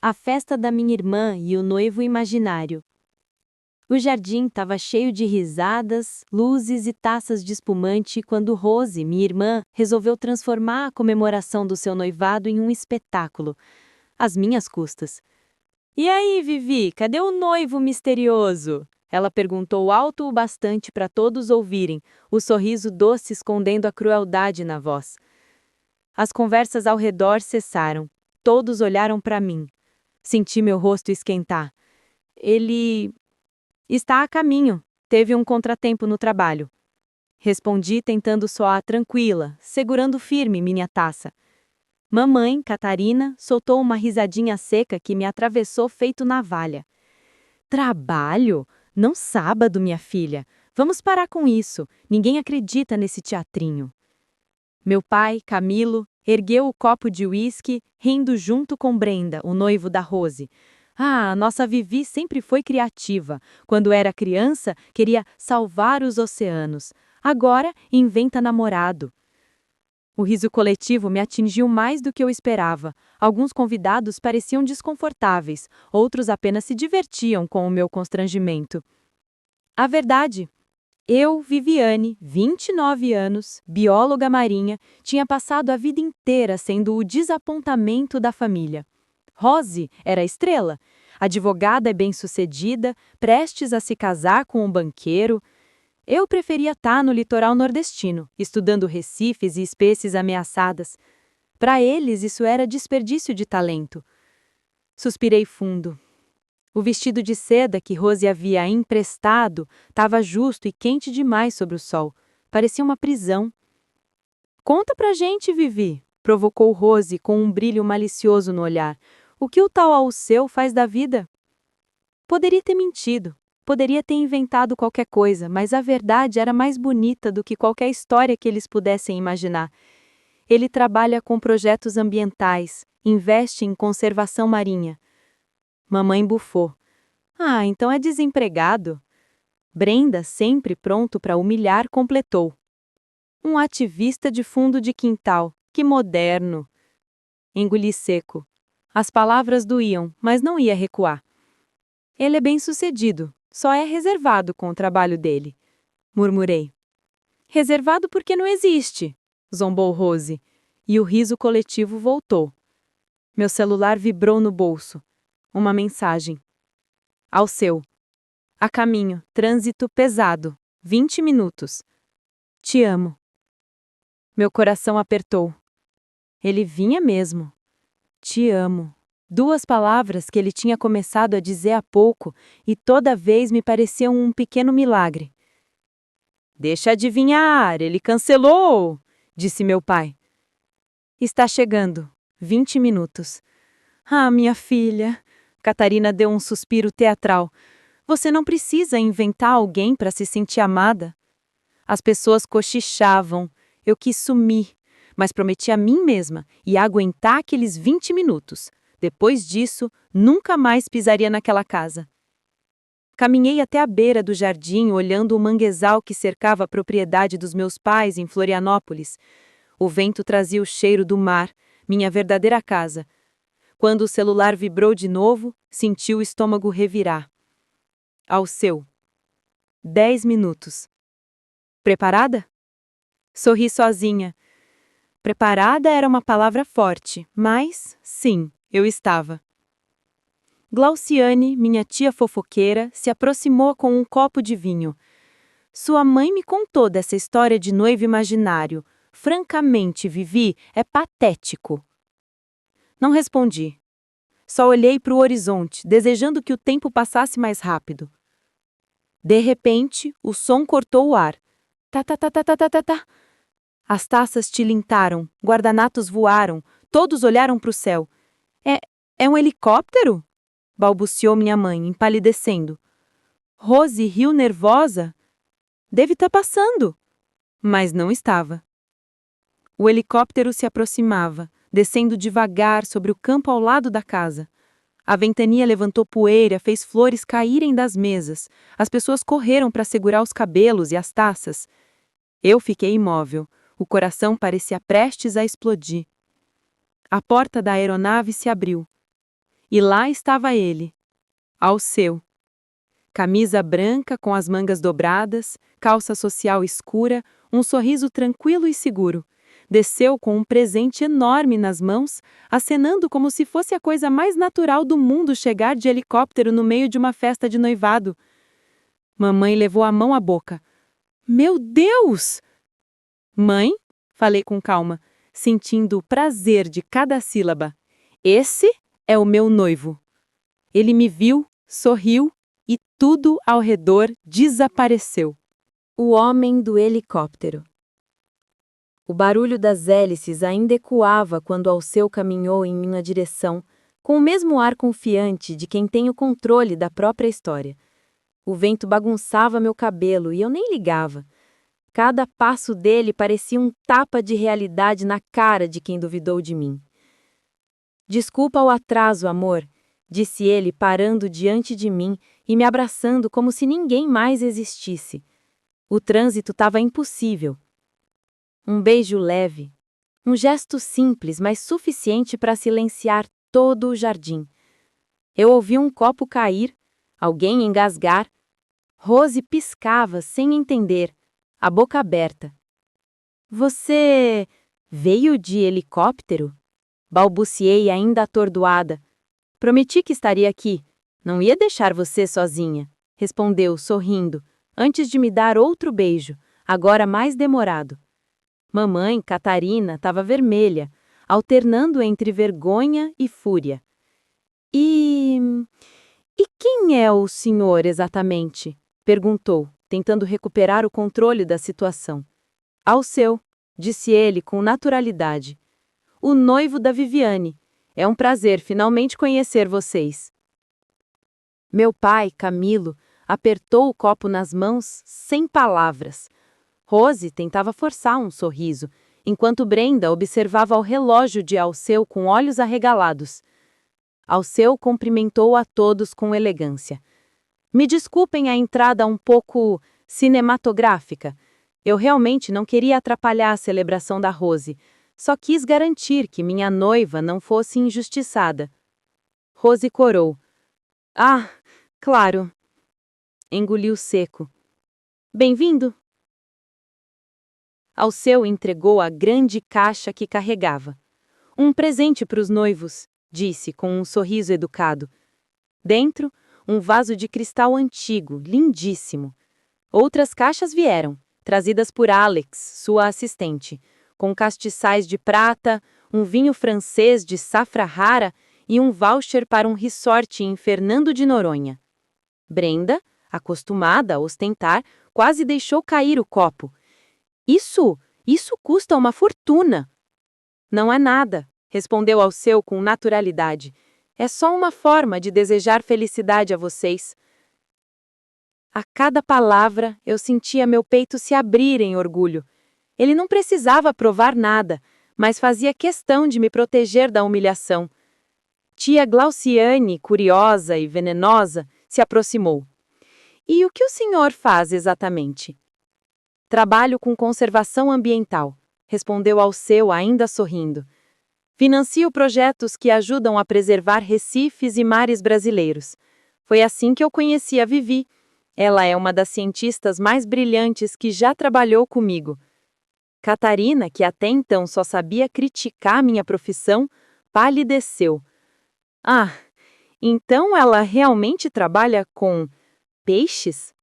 A festa da minha irmã e o noivo imaginário. O jardim estava cheio de risadas, luzes e taças de espumante quando Rose, minha irmã, resolveu transformar a comemoração do seu noivado em um espetáculo, às minhas custas. E aí, Vivi, cadê o noivo misterioso? Ela perguntou alto o bastante para todos ouvirem, o sorriso doce escondendo a crueldade na voz. As conversas ao redor cessaram. Todos olharam para mim. Senti meu rosto esquentar. Ele está a caminho. Teve um contratempo no trabalho. Respondi tentando soar tranquila, segurando firme minha taça. Mamãe, Catarina, soltou uma risadinha seca que me atravessou feito navalha. Trabalho? Não sábado, minha filha. Vamos parar com isso. Ninguém acredita nesse teatrinho. Meu pai, Camilo, ergueu o copo de uísque, rindo junto com Brenda, o noivo da Rose. Ah, nossa Vivi sempre foi criativa. Quando era criança, queria salvar os oceanos. Agora, inventa namorado. O riso coletivo me atingiu mais do que eu esperava. Alguns convidados pareciam desconfortáveis, outros apenas se divertiam com o meu constrangimento. A verdade. Eu, Viviane, 29 anos, bióloga marinha, tinha passado a vida inteira sendo o desapontamento da família. Rose era a estrela, advogada e bem-sucedida, prestes a se casar com um banqueiro. Eu preferia estar no litoral nordestino, estudando recifes e espécies ameaçadas. Para eles, isso era desperdício de talento. Suspirei fundo. O vestido de seda que Rose havia emprestado estava justo e quente demais sobre o sol. Parecia uma prisão. Conta pra gente, Vivi, provocou Rose com um brilho malicioso no olhar. O que o tal Alceu faz da vida? Poderia ter mentido, poderia ter inventado qualquer coisa, mas a verdade era mais bonita do que qualquer história que eles pudessem imaginar. Ele trabalha com projetos ambientais, investe em conservação marinha. Mamãe bufou. Ah, então é desempregado? Brenda, sempre pronto para humilhar, completou. Um ativista de fundo de quintal. Que moderno! Engoli seco. As palavras doíam, mas não ia recuar. Ele é bem-sucedido, só é reservado com o trabalho dele. Murmurei. Reservado porque não existe, zombou Rose, e o riso coletivo voltou. Meu celular vibrou no bolso. Uma mensagem. Alceu. A caminho, trânsito pesado. 20 minutos. Te amo. Meu coração apertou. Ele vinha mesmo. Te amo. 2 palavras que ele tinha começado a dizer há pouco e toda vez me pareciam um pequeno milagre. Deixa adivinhar, ele cancelou, disse meu pai. Está chegando. 20 minutos. Ah, minha filha. Catarina deu um suspiro teatral. Você não precisa inventar alguém para se sentir amada. As pessoas cochichavam. Eu quis sumir, mas prometi a mim mesma e aguentar aqueles 20 minutos. Depois disso, nunca mais pisaria naquela casa. Caminhei até a beira do jardim, olhando o manguezal que cercava a propriedade dos meus pais em Florianópolis. O vento trazia o cheiro do mar, minha verdadeira casa. Quando o celular vibrou de novo, senti o estômago revirar. Alceu. 10 minutos. Preparada? Sorri sozinha. Preparada era uma palavra forte, mas, sim, eu estava. Glauciane, minha tia fofoqueira, se aproximou com um copo de vinho. Sua mãe me contou dessa história de noivo imaginário. Francamente, Vivi, é patético. Não respondi. Só olhei para o horizonte, desejando que o tempo passasse mais rápido. De repente, o som cortou o ar. Tá, tá, tá, tá, tá, tá, tá, tá. As taças tilintaram, guardanapos voaram, todos olharam para o céu. É um helicóptero? Balbuciou minha mãe, empalidecendo. Rose riu nervosa. Deve estar passando. Mas não estava. O helicóptero se aproximava, descendo devagar sobre o campo ao lado da casa. A ventania levantou poeira, fez flores caírem das mesas. As pessoas correram para segurar os cabelos e as taças. Eu fiquei imóvel. O coração parecia prestes a explodir. A porta da aeronave se abriu. E lá estava ele, Alceu. Camisa branca com as mangas dobradas, calça social escura, um sorriso tranquilo e seguro. Desceu com um presente enorme nas mãos, acenando como se fosse a coisa mais natural do mundo chegar de helicóptero no meio de uma festa de noivado. Mamãe levou a mão à boca. Meu Deus! Mãe, falei com calma, sentindo o prazer de cada sílaba. Esse é o meu noivo. Ele me viu, sorriu e tudo ao redor desapareceu. O homem do helicóptero. O barulho das hélices ainda ecoava quando Alceu caminhou em minha direção, com o mesmo ar confiante de quem tem o controle da própria história. O vento bagunçava meu cabelo e eu nem ligava. Cada passo dele parecia um tapa de realidade na cara de quem duvidou de mim. Desculpa o atraso, amor, disse ele parando diante de mim e me abraçando como se ninguém mais existisse. O trânsito estava impossível. Um beijo leve, um gesto simples, mas suficiente para silenciar todo o jardim. Eu ouvi um copo cair, alguém engasgar. Rose piscava sem entender, a boca aberta. Você veio de helicóptero? Balbuciei ainda atordoada. Prometi que estaria aqui. Não ia deixar você sozinha, respondeu, sorrindo, antes de me dar outro beijo, agora mais demorado. Mamãe, Catarina, estava vermelha, alternando entre vergonha e fúria. E quem é o senhor exatamente? Perguntou, tentando recuperar o controle da situação. Alceu, disse ele com naturalidade. O noivo da Viviane. É um prazer finalmente conhecer vocês. Meu pai, Camilo, apertou o copo nas mãos sem palavras. Rose tentava forçar um sorriso, enquanto Brenda observava o relógio de Alceu com olhos arregalados. Alceu cumprimentou a todos com elegância. Me desculpem a entrada um pouco cinematográfica. Eu realmente não queria atrapalhar a celebração da Rose. Só quis garantir que minha noiva não fosse injustiçada. Rose corou. Ah, claro. Engoliu seco. Bem-vindo. Alceu entregou a grande caixa que carregava. Um presente para os noivos, disse com um sorriso educado. Dentro, um vaso de cristal antigo, lindíssimo. Outras caixas vieram, trazidas por Alex, sua assistente, com castiçais de prata, um vinho francês de safra rara e um voucher para um resort em Fernando de Noronha. Brenda, acostumada a ostentar, quase deixou cair o copo. Isso custa uma fortuna. Não é nada, respondeu Alceu com naturalidade. É só uma forma de desejar felicidade a vocês. A cada palavra, eu sentia meu peito se abrir em orgulho. Ele não precisava provar nada, mas fazia questão de me proteger da humilhação. Tia Glauciane, curiosa e venenosa, se aproximou. E o que o senhor faz exatamente? Trabalho com conservação ambiental, respondeu Alceu ainda sorrindo. Financio projetos que ajudam a preservar recifes e mares brasileiros. Foi assim que eu conheci a Vivi. Ela é uma das cientistas mais brilhantes que já trabalhou comigo. Catarina, que até então só sabia criticar minha profissão, palideceu. Ah, então ela realmente trabalha com peixes?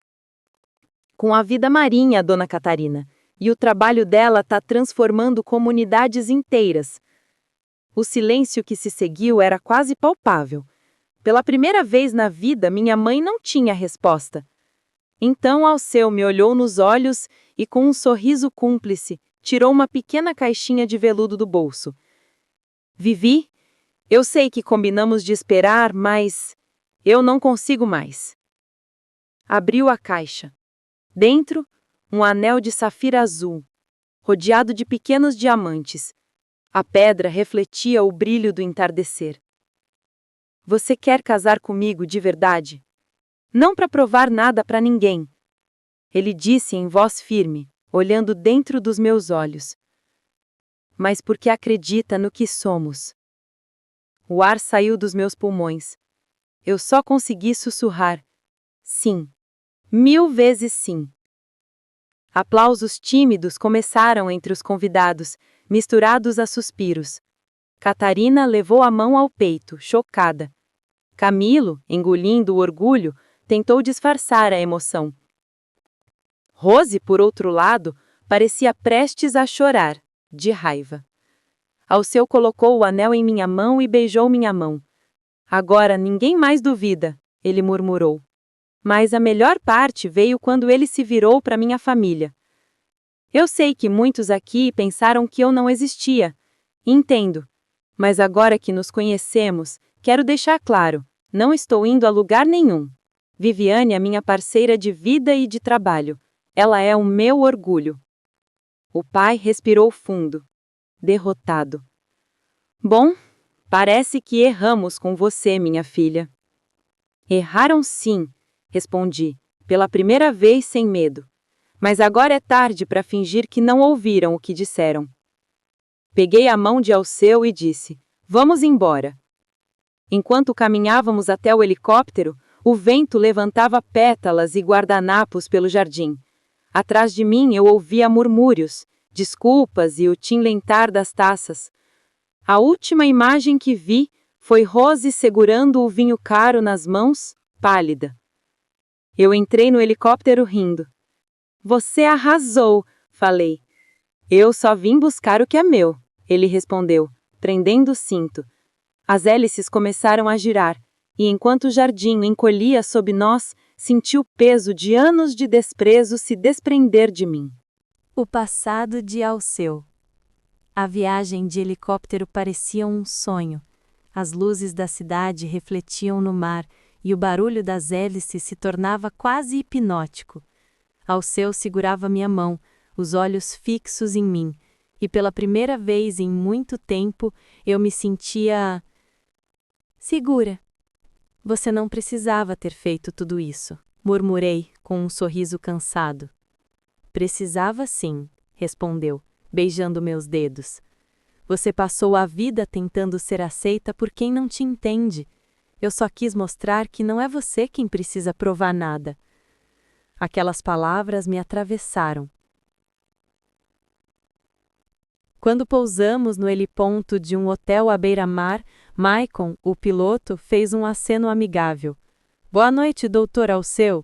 Com a vida marinha, dona Catarina, e o trabalho dela está transformando comunidades inteiras. O silêncio que se seguiu era quase palpável. Pela primeira vez na vida, minha mãe não tinha resposta. Então Alceu me olhou nos olhos e, com um sorriso cúmplice, tirou uma pequena caixinha de veludo do bolso. Vivi, eu sei que combinamos de esperar, mas eu não consigo mais. Abriu a caixa. Dentro, um anel de safira azul, rodeado de pequenos diamantes. A pedra refletia o brilho do entardecer. Você quer casar comigo de verdade? Não para provar nada para ninguém. Ele disse em voz firme, olhando dentro dos meus olhos. Mas porque acredita no que somos. O ar saiu dos meus pulmões. Eu só consegui sussurrar: sim. 1000 vezes sim. Aplausos tímidos começaram entre os convidados, misturados a suspiros. Catarina levou a mão ao peito, chocada. Camilo, engolindo o orgulho, tentou disfarçar a emoção. Rose, por outro lado, parecia prestes a chorar, de raiva. Alceu colocou o anel em minha mão e beijou minha mão. Agora ninguém mais duvida, ele murmurou. Mas a melhor parte veio quando ele se virou para minha família. Eu sei que muitos aqui pensaram que eu não existia. Entendo. Mas agora que nos conhecemos, quero deixar claro, não estou indo a lugar nenhum. Viviane é minha parceira de vida e de trabalho. Ela é o meu orgulho. O pai respirou fundo, derrotado. Bom, parece que erramos com você, minha filha. Erraram sim, respondi, pela primeira vez sem medo. Mas agora é tarde para fingir que não ouviram o que disseram. Peguei a mão de Alceu e disse: vamos embora. Enquanto caminhávamos até o helicóptero, o vento levantava pétalas e guardanapos pelo jardim. Atrás de mim eu ouvia murmúrios, desculpas e o tinlentar das taças. A última imagem que vi foi Rose segurando o vinho caro nas mãos, pálida. Eu entrei no helicóptero rindo. Você arrasou, falei. Eu só vim buscar o que é meu, ele respondeu, prendendo o cinto. As hélices começaram a girar, e enquanto o jardim encolhia sob nós, senti o peso de anos de desprezo se desprender de mim. O passado de Alceu. A viagem de helicóptero parecia um sonho. As luzes da cidade refletiam no mar, e o barulho das hélices se tornava quase hipnótico. Alceu segurava minha mão, os olhos fixos em mim, e pela primeira vez em muito tempo eu me sentia segura. Você não precisava ter feito tudo isso, murmurei com um sorriso cansado. Precisava sim, respondeu, beijando meus dedos. Você passou a vida tentando ser aceita por quem não te entende. Eu só quis mostrar que não é você quem precisa provar nada. Aquelas palavras me atravessaram. Quando pousamos no heliponto de um hotel à beira-mar, Maicon, o piloto, fez um aceno amigável. Boa noite, doutor Alceu.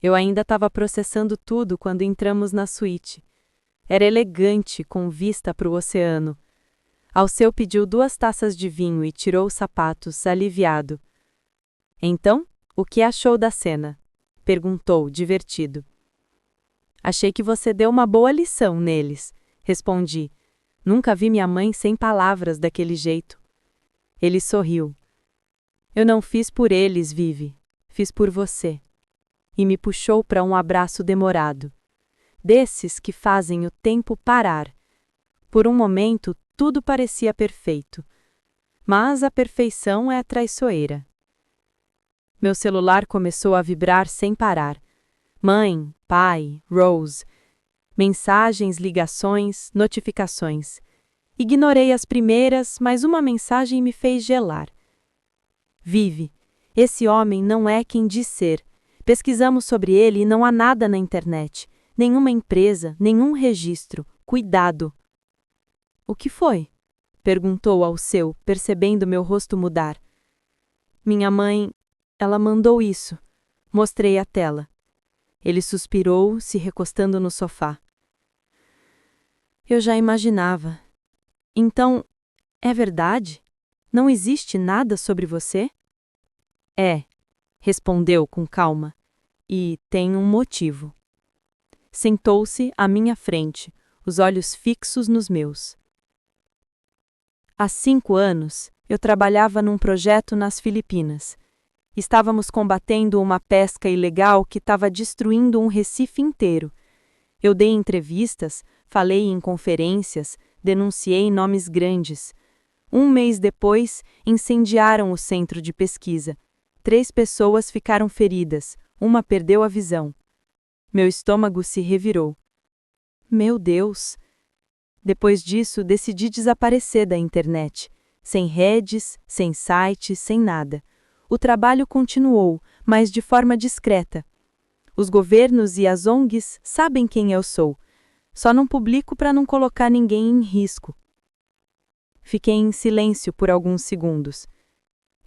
Eu ainda estava processando tudo quando entramos na suíte. Era elegante, com vista para o oceano. Alceu pediu 2 taças de vinho e tirou os sapatos, aliviado. Então, o que achou da cena? Perguntou, divertido. Achei que você deu uma boa lição neles, respondi. Nunca vi minha mãe sem palavras daquele jeito. Ele sorriu. Eu não fiz por eles, Vivi. Fiz por você. E me puxou para um abraço demorado. Desses que fazem o tempo parar. Por um momento, tudo parecia perfeito. Mas a perfeição é traiçoeira. Meu celular começou a vibrar sem parar. Mãe, pai, Rose. Mensagens, ligações, notificações. Ignorei as primeiras, mas uma mensagem me fez gelar. Vive, esse homem não é quem diz ser. Pesquisamos sobre ele e não há nada na internet. Nenhuma empresa, nenhum registro. Cuidado. O que foi? Perguntou Alceu, percebendo meu rosto mudar. Minha mãe, ela mandou isso. Mostrei a tela. Ele suspirou, se recostando no sofá. Eu já imaginava. Então, é verdade? Não existe nada sobre você? É, respondeu com calma. E tem um motivo. Sentou-se à minha frente, os olhos fixos nos meus. Há 5 anos, eu trabalhava num projeto nas Filipinas. Estávamos combatendo uma pesca ilegal que estava destruindo um Recife inteiro. Eu dei entrevistas, falei em conferências, denunciei nomes grandes. 1 mês depois, incendiaram o centro de pesquisa. 3 pessoas ficaram feridas, uma perdeu a visão. Meu estômago se revirou. Meu Deus! Depois disso, decidi desaparecer da internet. sem redes, sem sites, sem nada. O trabalho continuou, mas de forma discreta. Os governos e as ONGs sabem quem eu sou. Só não publico para não colocar ninguém em risco. Fiquei em silêncio por alguns segundos.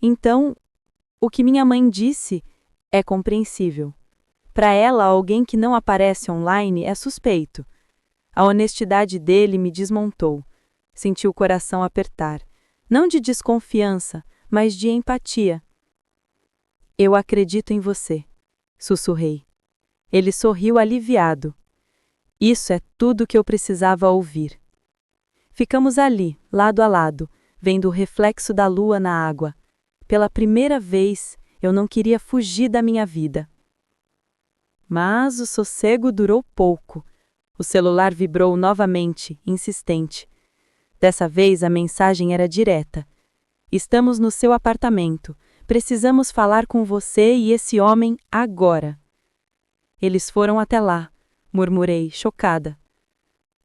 Então, o que minha mãe disse é compreensível. Para ela, alguém que não aparece online é suspeito. A honestidade dele me desmontou. Senti o coração apertar. Não de desconfiança, mas de empatia. Eu acredito em você, sussurrei. Ele sorriu aliviado. Isso é tudo que eu precisava ouvir. Ficamos ali, lado a lado, vendo o reflexo da lua na água. Pela primeira vez, eu não queria fugir da minha vida. Mas o sossego durou pouco. O celular vibrou novamente, insistente. Dessa vez a mensagem era direta. Estamos no seu apartamento. Precisamos falar com você e esse homem agora. Eles foram até lá, murmurei, chocada.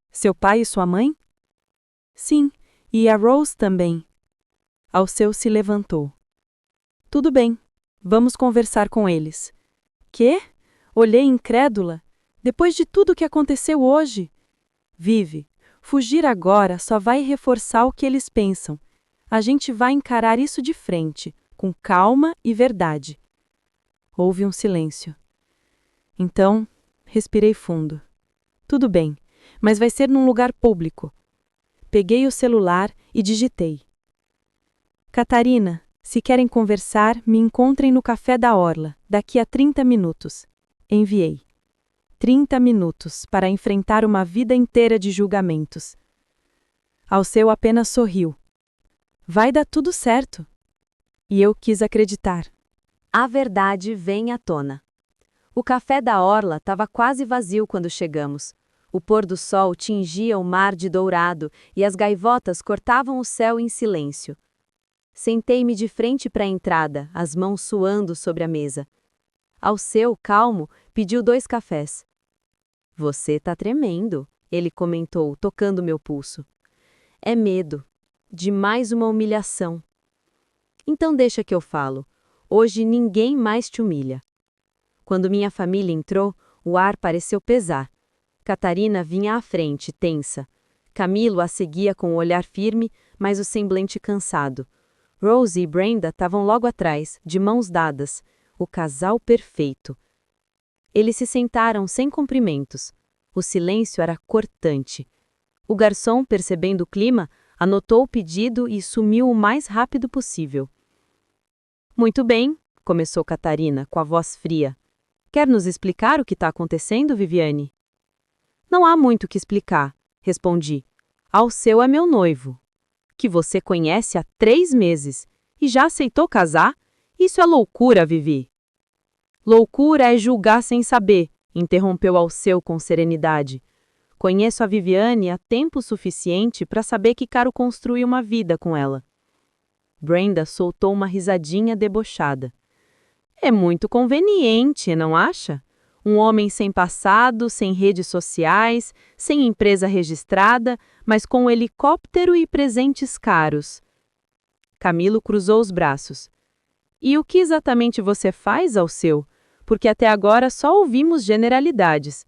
Seu pai e sua mãe? Sim, e a Rose também. Alceu se levantou. Tudo bem, vamos conversar com eles. Quê? Olhei incrédula. Depois de tudo que aconteceu hoje? Vive, fugir agora só vai reforçar o que eles pensam. A gente vai encarar isso de frente, com calma e verdade. Houve um silêncio. Então, respirei fundo. Tudo bem, mas vai ser num lugar público. Peguei o celular e digitei. Catarina, se querem conversar, me encontrem no Café da Orla, daqui a 30 minutos. Enviei. 30 minutos para enfrentar uma vida inteira de julgamentos. Alceu apenas sorriu. Vai dar tudo certo. E eu quis acreditar. A verdade vem à tona. O Café da Orla estava quase vazio quando chegamos. O pôr do sol tingia o mar de dourado e as gaivotas cortavam o céu em silêncio. Sentei-me de frente para a entrada, as mãos suando sobre a mesa. Alceu, calmo, pediu 2 cafés. Você tá tremendo, ele comentou, tocando meu pulso. É medo, de mais uma humilhação. Então deixa que eu falo. Hoje ninguém mais te humilha. Quando minha família entrou, o ar pareceu pesar. Catarina vinha à frente, tensa. Camilo a seguia com o olhar firme, mas o semblante cansado. Rose e Brenda estavam logo atrás, de mãos dadas. O casal perfeito. Eles se sentaram sem cumprimentos. O silêncio era cortante. O garçom, percebendo o clima, anotou o pedido e sumiu o mais rápido possível. Muito bem, começou Catarina, com a voz fria. Quer nos explicar o que está acontecendo, Viviane? Não há muito o que explicar, respondi. Alceu é meu noivo, que você conhece há 3 meses, e já aceitou casar? Isso é loucura, Vivi. Loucura é julgar sem saber, interrompeu Alceu com serenidade. Conheço a Viviane há tempo suficiente para saber que quero construir uma vida com ela. Brenda soltou uma risadinha debochada. É muito conveniente, não acha? Um homem sem passado, sem redes sociais, sem empresa registrada, mas com um helicóptero e presentes caros. Camilo cruzou os braços. E o que exatamente você faz, Alceu? Porque até agora só ouvimos generalidades.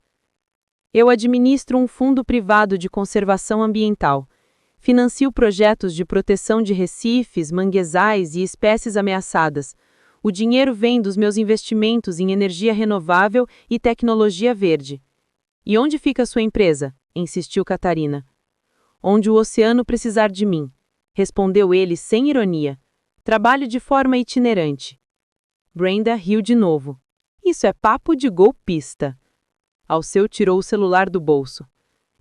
Eu administro um fundo privado de conservação ambiental. Financio projetos de proteção de recifes, manguezais e espécies ameaçadas. O dinheiro vem dos meus investimentos em energia renovável e tecnologia verde. E onde fica a sua empresa? Insistiu Catarina. Onde o oceano precisar de mim, respondeu ele sem ironia. Trabalho de forma itinerante. Brenda riu de novo. Isso é papo de golpista. Alceu tirou o celular do bolso.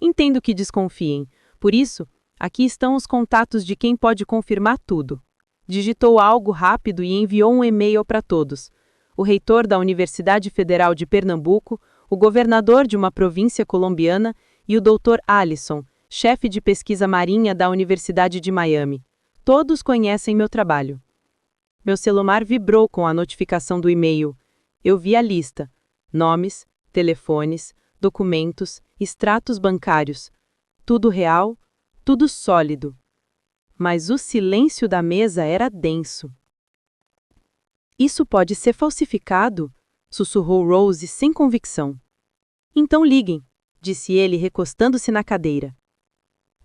Entendo que desconfiem. Por isso, aqui estão os contatos de quem pode confirmar tudo. Digitou algo rápido e enviou um e-mail para todos. O reitor da Universidade Federal de Pernambuco, o governador de uma província colombiana e o Dr. Alisson, chefe de pesquisa marinha da Universidade de Miami. Todos conhecem meu trabalho. Meu celular vibrou com a notificação do e-mail. Eu vi a lista. Nomes, telefones, documentos, extratos bancários. Tudo real, tudo sólido. mas o silêncio da mesa era denso. Isso pode ser falsificado, sussurrou Rose sem convicção. Então liguem, disse ele recostando-se na cadeira.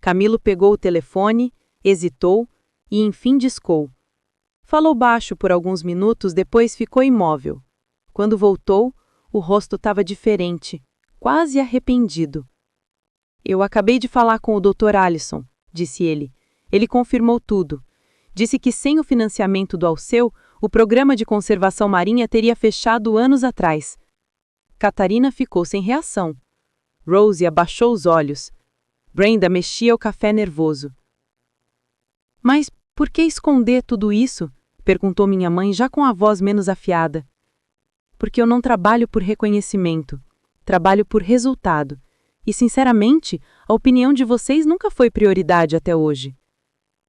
Camilo pegou o telefone, hesitou e enfim discou. Falou baixo por alguns minutos, depois ficou imóvel. Quando voltou, o rosto estava diferente, quase arrependido. Eu acabei de falar com o Dr. Alisson, disse ele. Ele confirmou tudo. Disse que sem o financiamento do Alceu, o programa de conservação marinha teria fechado anos atrás. Catarina ficou sem reação. Rose abaixou os olhos. Brenda mexia o café nervoso. Mas por que esconder tudo isso? Perguntou minha mãe, já com a voz menos afiada. Porque eu não trabalho por reconhecimento. Trabalho por resultado. E, sinceramente, a opinião de vocês nunca foi prioridade até hoje.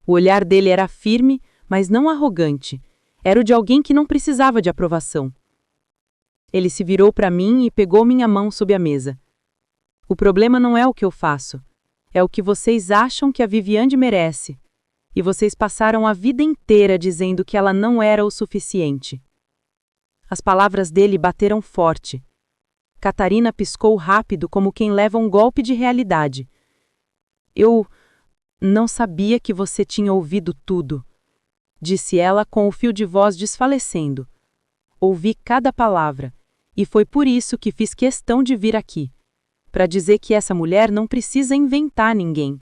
O olhar dele era firme, mas não arrogante. Era o de alguém que não precisava de aprovação. Ele se virou para mim e pegou minha mão sob a mesa. O problema não é o que eu faço. É o que vocês acham que a Viviane merece. E vocês passaram a vida inteira dizendo que ela não era o suficiente. As palavras dele bateram forte. Catarina piscou rápido como quem leva um golpe de realidade. Eu não sabia que você tinha ouvido tudo, disse ela com o fio de voz desfalecendo. Ouvi cada palavra, e foi por isso que fiz questão de vir aqui, para dizer que essa mulher não precisa inventar ninguém.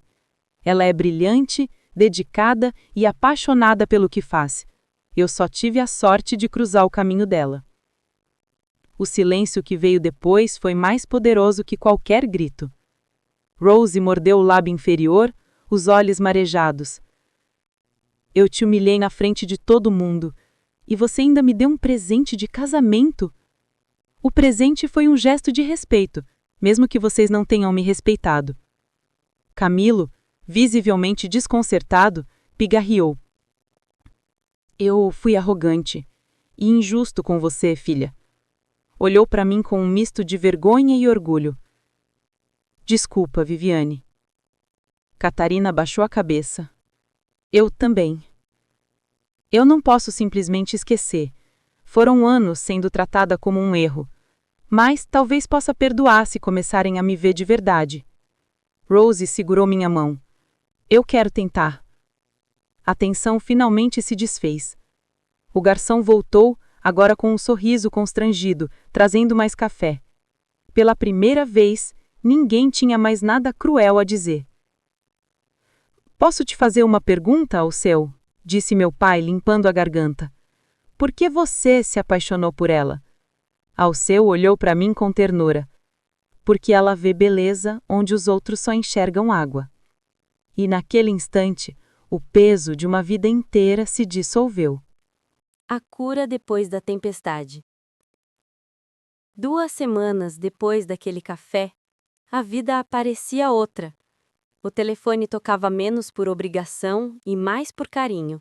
Ela é brilhante, dedicada e apaixonada pelo que faz. Eu só tive a sorte de cruzar o caminho dela. O silêncio que veio depois foi mais poderoso que qualquer grito. Rose mordeu o lábio inferior, os olhos marejados. Eu te humilhei na frente de todo mundo, e você ainda me deu um presente de casamento. O presente foi um gesto de respeito, mesmo que vocês não tenham me respeitado. Camilo, visivelmente desconcertado, pigarreou. Eu fui arrogante e injusto com você, filha. Olhou para mim com um misto de vergonha e orgulho. Desculpa, Viviane. Catarina baixou a cabeça. Eu também. Eu não posso simplesmente esquecer. Foram anos sendo tratada como um erro. Mas talvez possa perdoar se começarem a me ver de verdade. Rose segurou minha mão. Eu quero tentar. A tensão finalmente se desfez. O garçom voltou, agora com um sorriso constrangido, trazendo mais café. Pela primeira vez, ninguém tinha mais nada cruel a dizer. Posso te fazer uma pergunta, Alceu? Disse meu pai, limpando a garganta. Por que você se apaixonou por ela? Alceu olhou para mim com ternura. Porque ela vê beleza onde os outros só enxergam água. E naquele instante, o peso de uma vida inteira se dissolveu. A cura depois da tempestade. 2 semanas depois daquele café, a vida parecia outra. O telefone tocava menos por obrigação e mais por carinho.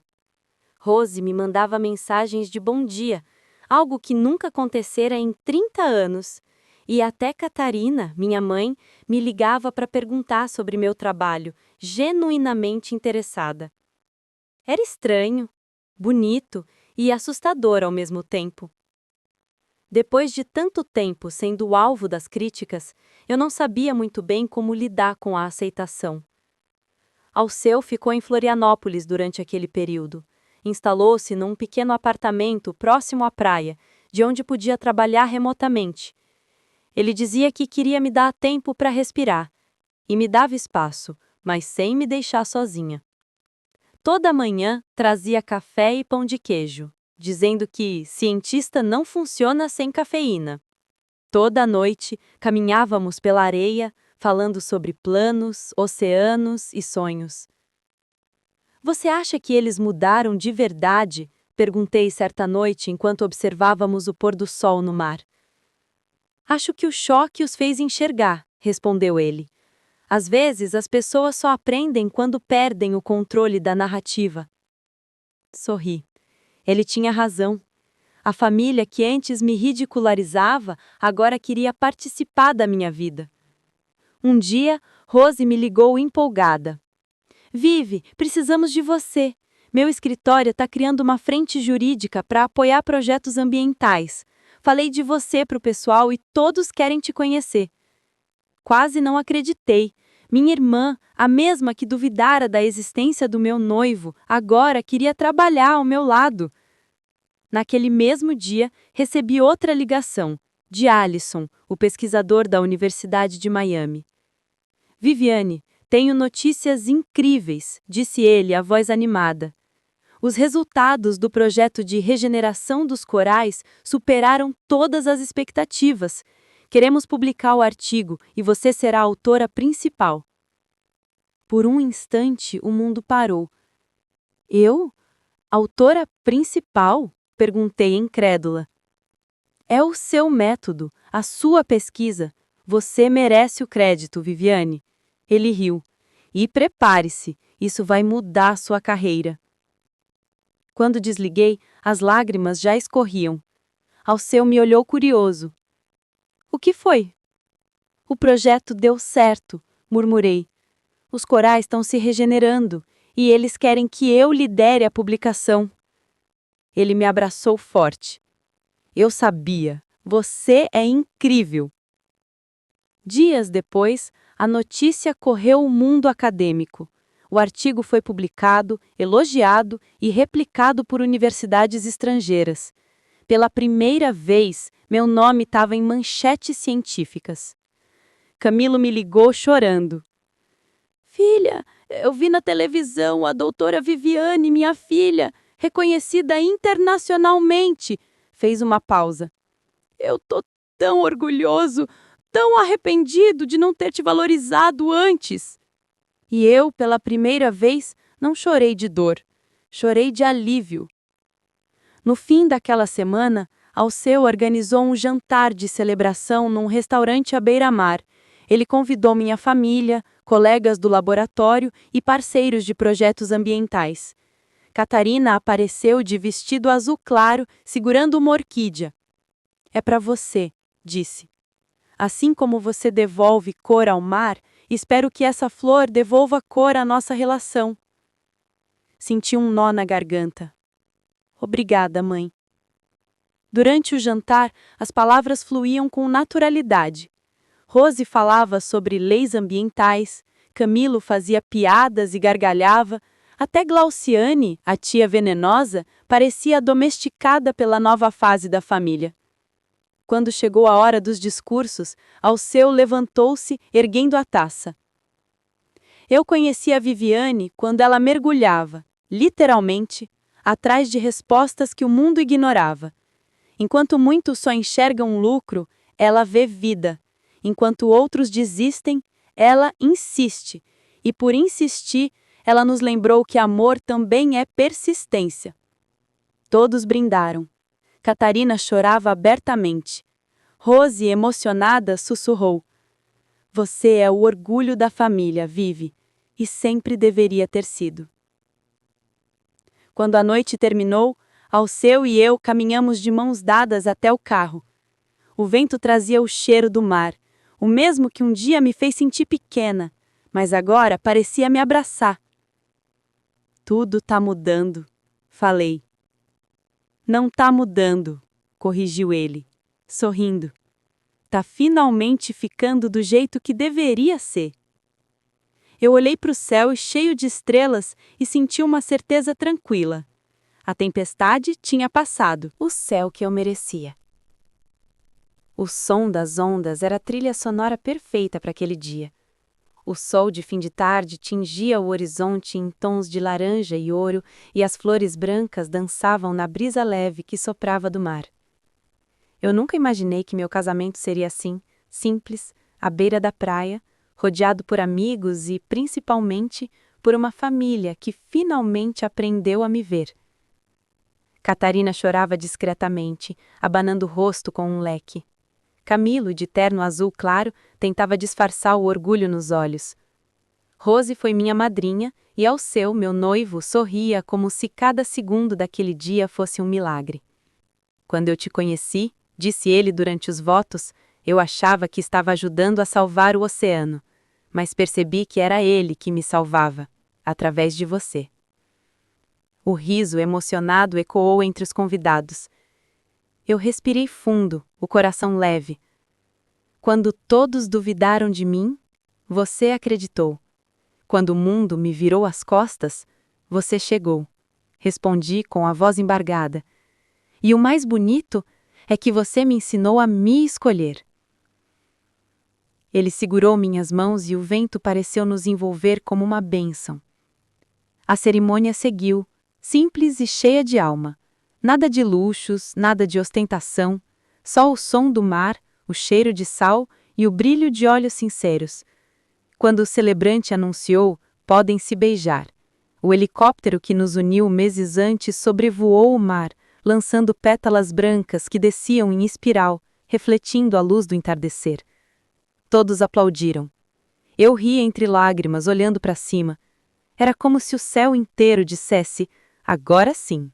Rose me mandava mensagens de bom dia, algo que nunca acontecera em 30 anos. E até Catarina, minha mãe, me ligava para perguntar sobre meu trabalho, genuinamente interessada. Era estranho, bonito e assustador ao mesmo tempo. Depois de tanto tempo sendo alvo das críticas, eu não sabia muito bem como lidar com a aceitação. Alceu ficou em Florianópolis durante aquele período. Instalou-se num pequeno apartamento próximo à praia, de onde podia trabalhar remotamente. Ele dizia que queria me dar tempo para respirar, e me dava espaço, mas sem me deixar sozinha. Toda manhã trazia café e pão de queijo, dizendo que cientista não funciona sem cafeína. Toda noite caminhávamos pela areia, falando sobre planos, oceanos e sonhos. Você acha que eles mudaram de verdade? Perguntei certa noite enquanto observávamos o pôr do sol no mar. Acho que o choque os fez enxergar, respondeu ele. Às vezes as pessoas só aprendem quando perdem o controle da narrativa. Sorri. Ele tinha razão. A família que antes me ridicularizava agora queria participar da minha vida. Um dia, Rose me ligou empolgada. Vive, precisamos de você. Meu escritório está criando uma frente jurídica para apoiar projetos ambientais. Falei de você para o pessoal e todos querem te conhecer. Quase não acreditei. Minha irmã, a mesma que duvidara da existência do meu noivo, agora queria trabalhar ao meu lado. Naquele mesmo dia, recebi outra ligação, de Alisson, o pesquisador da Universidade de Miami. Viviane, tenho notícias incríveis, disse ele, a voz animada. Os resultados do projeto de regeneração dos corais superaram todas as expectativas. Queremos publicar o artigo e você será a autora principal. Por um instante, o mundo parou. Eu? Autora principal? Perguntei incrédula. É o seu método, a sua pesquisa. Você merece o crédito, Viviane. Ele riu. E prepare-se, isso vai mudar sua carreira. Quando desliguei, as lágrimas já escorriam. Alceu me olhou curioso. O que foi? O projeto deu certo, murmurei. Os corais estão se regenerando e eles querem que eu lidere a publicação. Ele me abraçou forte. Eu sabia, você é incrível. Dias depois, a notícia correu o mundo acadêmico. O artigo foi publicado, elogiado e replicado por universidades estrangeiras. Pela primeira vez, meu nome estava em manchetes científicas. Camilo me ligou chorando. Filha, eu vi na televisão a doutora Viviane, minha filha, reconhecida internacionalmente. Fez uma pausa. Eu tô tão orgulhoso, tão arrependido de não ter te valorizado antes. E eu, pela primeira vez, não chorei de dor. Chorei de alívio. No fim daquela semana, Alceu organizou um jantar de celebração num restaurante à beira-mar. Ele convidou minha família, colegas do laboratório e parceiros de projetos ambientais. Catarina apareceu de vestido azul claro, segurando uma orquídea. É para você, disse. Assim como você devolve cor ao mar, espero que essa flor devolva cor à nossa relação. Senti um nó na garganta. Obrigada, mãe. Durante o jantar, as palavras fluíam com naturalidade. Rose falava sobre leis ambientais, Camilo fazia piadas e gargalhava, até Glauciane, a tia venenosa, parecia domesticada pela nova fase da família. Quando chegou a hora dos discursos, Alceu levantou-se, erguendo a taça. Eu conheci a Viviane quando ela mergulhava, literalmente, atrás de respostas que o mundo ignorava. Enquanto muitos só enxergam lucro, ela vê vida. Enquanto outros desistem, ela insiste. E por insistir, ela nos lembrou que amor também é persistência. Todos brindaram. Catarina chorava abertamente. Rose, emocionada, sussurrou. Você é o orgulho da família, Vivi, e sempre deveria ter sido. Quando a noite terminou, Alceu e eu caminhamos de mãos dadas até o carro. O vento trazia o cheiro do mar, o mesmo que um dia me fez sentir pequena, mas agora parecia me abraçar. Tudo tá mudando, falei. Não tá mudando, corrigiu ele, sorrindo. Tá finalmente ficando do jeito que deveria ser. Eu olhei para o céu cheio de estrelas e senti uma certeza tranquila. A tempestade tinha passado, o céu que eu merecia. O som das ondas era a trilha sonora perfeita para aquele dia. O sol de fim de tarde tingia o horizonte em tons de laranja e ouro e as flores brancas dançavam na brisa leve que soprava do mar. Eu nunca imaginei que meu casamento seria assim, simples, à beira da praia, rodeado por amigos e, principalmente, por uma família que finalmente aprendeu a me ver. Catarina chorava discretamente, abanando o rosto com um leque. Camilo, de terno azul claro, tentava disfarçar o orgulho nos olhos. Rose foi minha madrinha e Alceu, meu noivo, sorria como se cada segundo daquele dia fosse um milagre. Quando eu te conheci, disse ele durante os votos, eu achava que estava ajudando a salvar o oceano, mas percebi que era ele que me salvava. através de você. O riso emocionado ecoou entre os convidados. Eu respirei fundo, o coração leve. Quando todos duvidaram de mim, você acreditou. Quando o mundo me virou as costas, você chegou. Respondi com a voz embargada. E o mais bonito é que você me ensinou a me escolher. Ele segurou minhas mãos e o vento pareceu nos envolver como uma bênção. A cerimônia seguiu, simples e cheia de alma. Nada de luxos, nada de ostentação, só o som do mar, o cheiro de sal e o brilho de olhos sinceros. Quando o celebrante anunciou, podem se beijar. O helicóptero que nos uniu meses antes sobrevoou o mar, lançando pétalas brancas que desciam em espiral, refletindo a luz do entardecer. Todos aplaudiram. Eu ri entre lágrimas, olhando para cima. Era como se o céu inteiro dissesse: agora sim.